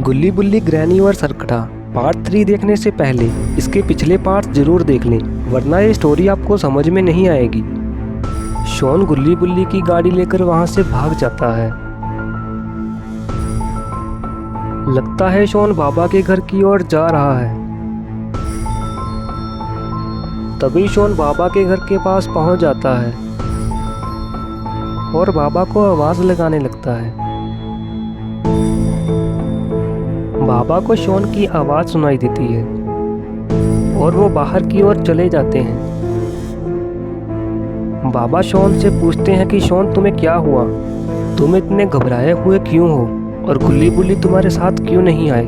गुल्ली बुल्ली ग्रैनी और सरकटा पार्ट 3 देखने से पहले इसके पिछले पार्ट जरूर देख लें, वरना ये स्टोरी आपको समझ में नहीं आएगी। शॉन गुल्ली बुल्ली की गाड़ी लेकर वहां से भाग जाता है। लगता है शॉन बाबा के घर की ओर जा रहा है। तभी शॉन बाबा के घर के पास पहुंच जाता है और बाबा को आवाज लगाने लगता है। बाबा को शॉन की आवाज सुनाई देती है और वो बाहर की ओर चले जाते हैं। बाबा शॉन से पूछते हैं कि शॉन तुम्हें क्या हुआ, तुम इतने घबराए हुए क्यों हो और गुल्ली बुल्ली तुम्हारे साथ क्यों नहीं आए।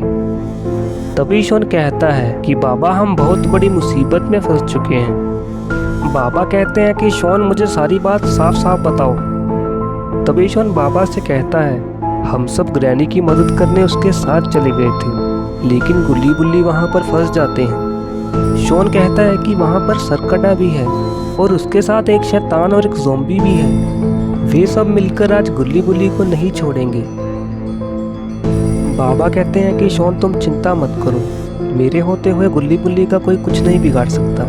तभी शॉन कहता है कि बाबा हम बहुत बड़ी मुसीबत में फंस चुके हैं। बाबा कहते हैं कि शॉन मुझे सारी बात साफ साफ बताओ। तभी शॉन बाबा से कहता है हम सब ग्रैनी की मदद करने उसके साथ चले गए थे, लेकिन गुल्ली बुल्ली वहाँ पर फंस जाते हैं। शॉन कहता है कि वहाँ पर सरकटा भी है और उसके साथ एक शैतान और एक ज़ॉम्बी भी है। वे सब मिलकर आज गुल्ली बुल्ली को नहीं छोड़ेंगे। बाबा कहते हैं कि शॉन तुम चिंता मत करो, मेरे होते हुए गुल्ली बुल्ली का कोई कुछ नहीं बिगाड़ सकता।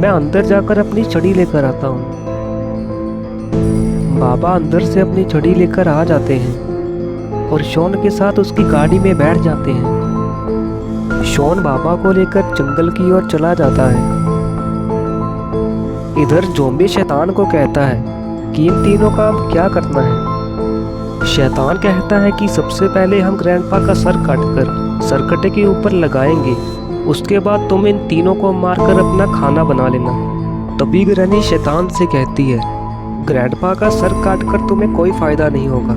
मैं अंदर जाकर अपनी छड़ी लेकर आता हूँ। बाबा अंदर से अपनी छड़ी लेकर आ जाते हैं और शॉन के साथ उसकी गाड़ी में बैठ जाते हैं। शॉन बाबा को लेकर जंगल की ओर चला जाता है। इधर ज़ॉम्बी शैतान को कहता है कि इन तीनों का अब क्या करना है। शैतान कहता है कि सबसे पहले हम ग्रैंडपा का सर काटकर सरकटे के ऊपर लगाएंगे, उसके बाद तुम इन तीनों को मारकर अपना खाना बना लेना। तभी ग्रैनी शैतान से कहती है ग्रैंडपा का सर काटकर तुम्हें कोई फायदा नहीं होगा,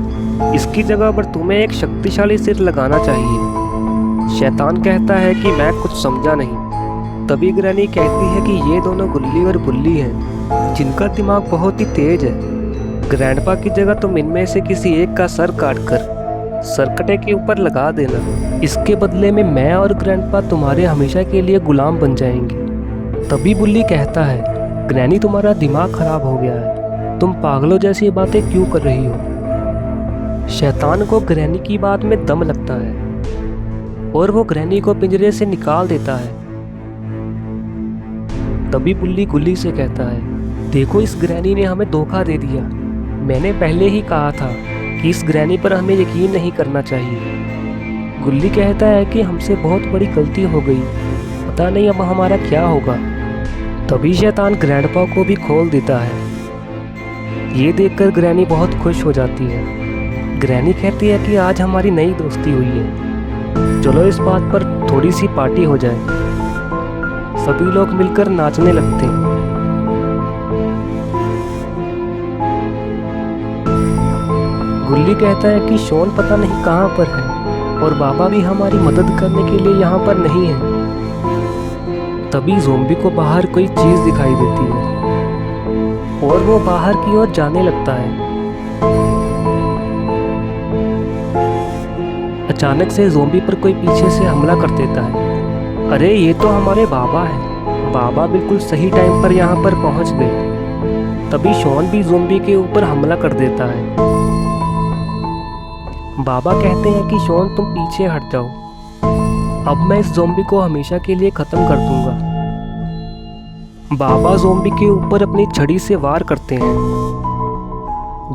इसकी जगह पर तुम्हें एक शक्तिशाली सिर लगाना चाहिए। शैतान कहता है कि मैं कुछ समझा नहीं। तभी ग्रैनी कहती है कि ये दोनों गुल्ली और बुल्ली हैं, जिनका दिमाग बहुत ही तेज है। ग्रैंडपा की जगह तुम इनमें से किसी एक का सर काटकर सरकटे के ऊपर लगा देना, इसके बदले में मैं और ग्रैंडपा तुम्हारे हमेशा के लिए गुलाम बन जाएंगे। तभी बुल्ली कहता है ग्रैनी तुम्हारा दिमाग खराब हो गया है, तुम पागलों जैसी बातें क्यों कर रही हो। शैतान को ग्रैनी की बात में दम लगता है और वो ग्रैनी को पिंजरे से निकाल देता है। तभी बुल्ली गुल्ली से कहता है देखो इस ग्रैनी ने हमें धोखा दे दिया, मैंने पहले ही कहा था कि इस ग्रैनी पर हमें यकीन नहीं करना चाहिए। गुल्ली कहता है कि हमसे बहुत बड़ी गलती हो गई, पता नहीं अब हमारा क्या होगा। तभी शैतान ग्रैंडपा को भी खोल देता है। ये देखकर ग्रैनी बहुत खुश हो जाती है। ग्रैनी कहती है कि आज हमारी नई दोस्ती हुई है, चलो इस बात पर थोड़ी सी पार्टी हो जाए। सभी लोग मिलकर नाचने लगते हैं। गुल्ली कहता है कि शॉन पता नहीं कहाँ पर है और बाबा भी हमारी मदद करने के लिए यहाँ पर नहीं है। तभी ज़ॉम्बी को बाहर कोई चीज़ दिखाई देती है और वो बाहर की ओर जाने लगता है। अचानक से ज़ॉम्बी पर कोई पीछे से हमला कर देता है। अरे ये तो हमारे बाबा हैं। बाबा बिल्कुल सही टाइम पर यहाँ पर पहुँच गए। तभी शॉन भी ज़ॉम्बी के ऊपर हमला कर देता है। बाबा कहते हैं कि शॉन तुम पीछे हट जाओ, अब मैं इस ज़ॉम्बी को हमेशा के लिए ख़त्म कर दूंगा। बाबा ज़ॉम्बी के ऊपर अपनी छड़ी से वार करते हैं,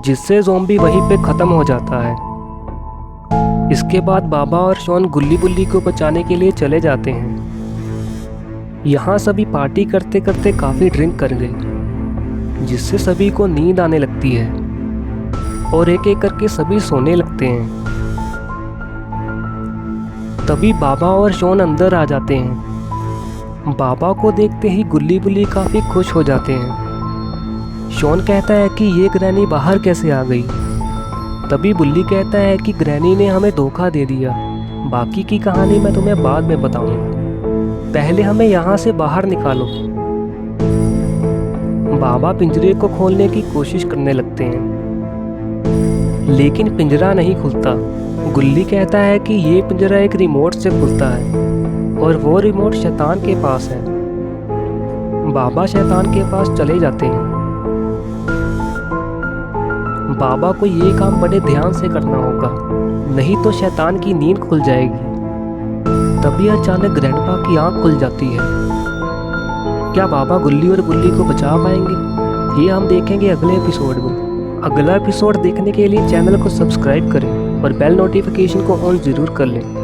जिससे ज़ॉम्बी वहीं पे ख़त्म हो जाता है। इसके बाद बाबा और शॉन गुल्ली बुल्ली को बचाने के लिए चले जाते हैं। यहाँ सभी पार्टी करते करते काफ़ी ड्रिंक कर गए, जिससे सभी को नींद आने लगती है और एक एक करके सभी सोने लगते हैं। तभी बाबा और शॉन अंदर आ जाते हैं। बाबा को देखते ही गुल्ली बुल्ली काफ़ी खुश हो जाते हैं। शॉन कहता है कि ये ग्रैनी बाहर कैसे आ गई। तभी बुल्ली कहता है कि ग्रैनी ने हमें धोखा दे दिया, बाकी की कहानी मैं तुम्हें बाद में बताऊंगा, पहले हमें यहाँ से बाहर निकालो। बाबा पिंजरे को खोलने की कोशिश करने लगते हैं, लेकिन पिंजरा नहीं खुलता। गुल्ली कहता है कि ये पिंजरा एक रिमोट से खुलता है और वो रिमोट शैतान के पास है। बाबा शैतान के पास चले जाते हैं। बाबा को ये काम बड़े ध्यान से करना होगा, नहीं तो शैतान की नींद खुल जाएगी। तभी अचानक ग्रैंडपा की आंख खुल जाती है। क्या बाबा गुल्ली और गुल्ली को बचा पाएंगे? ये हम देखेंगे अगले एपिसोड में। अगला एपिसोड देखने के लिए चैनल को सब्सक्राइब करें और बेल नोटिफिकेशन को ऑन ज़रूर कर लें।